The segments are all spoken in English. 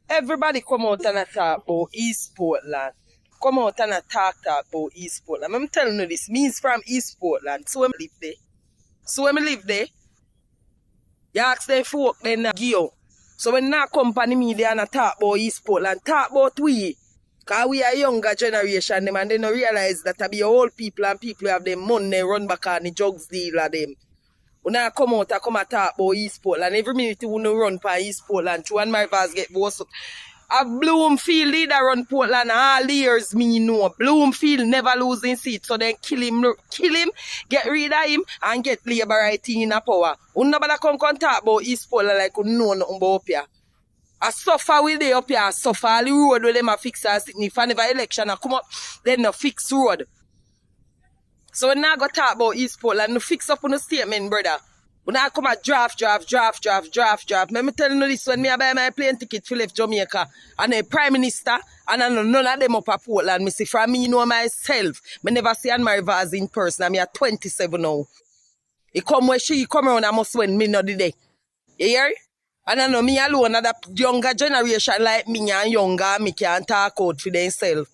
Everybody come out and talk about East Portland. Come out and talk about East Portland. I'm telling you this, means from East Portland. So when I live there. You ask them folk, then give you. So when that company me, they are not talk about East Portland, talk about we. Because we are younger generation, them, and they don't realize that be old people and people who have them money run back on the drugs deal of them. When I come out and come and talk about East Portland, every minute you want to run for East Portland, two and my vase get bossed. A Bloomfield leader run Portland all the years me know. Bloomfield never losing seat, so then kill him, get rid of him, and get Labour right in a power. Nobody come talk about East Portland like you know nothing about up here. I suffer with they up here, I suffer all the road where them a fix and sit. If I never election I come up, then no fix road. So when I go talk about East Portland, no fix up on the statement, brother. When I come at draft. Let me tell you this, when I buy my plane ticket to leave Jamaica, and the Prime Minister, and I know none of them up at Portland, me see from me know myself, I never see Anne Marie Vaz in person, I'm 27 now. He come where she come around, I must win me not the day. You hear? And I know me alone, that younger generation like me and younger, me can talk out for themselves.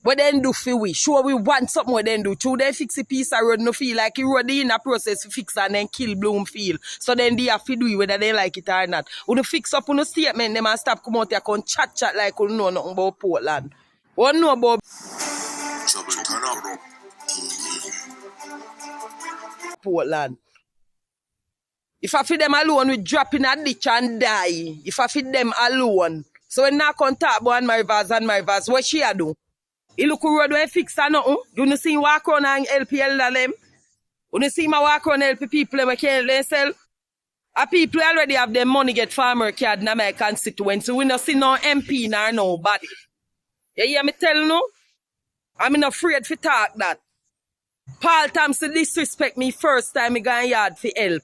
What then do for we? Sure we want something what then do. True, they fix a piece of road, no feel like you road in a process to fix and then kill Bloomfield. So then they have to do it whether they like it or not. When you fix up on a statement, they must stop come out here and chat like you know nothing about Portland. What know about Portland? If I feed them alone, we drop in a ditch and die. If I feed them alone. So when I come talk about my verse, what she a do? He look road where fix or nothing. You don't see him walk around and help them. You don't see him walk around and help people who can't themselves. People already have their money get farmer card in my constituency. We don't see no MP nor nobody. You hear me tell you? I'm not afraid to talk that. Paul Thompson disrespect me first time I go in yard for help.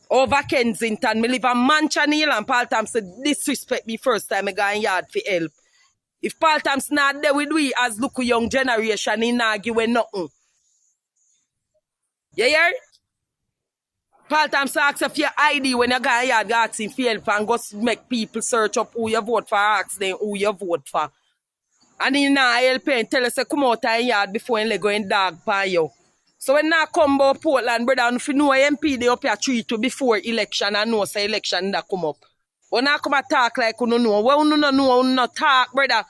Over Kensington, me live in Manchester Hill and Paul Thompson disrespect me first time I go in yard for help. If Paul Thompson not there with we as look a young generation, he not give nothing. You hear? Paul Thompson asks for your ID when you go in yard, ask him for help and go make people search up who you vote for, ask them who you vote for. And he not help and tell us to come out in yard before he go in dog for you. So when I come about Portland, brother, and if you know MP, they up here treat you before election and know say election that come up. When I come and talk like you know, well, you know, talk, brother.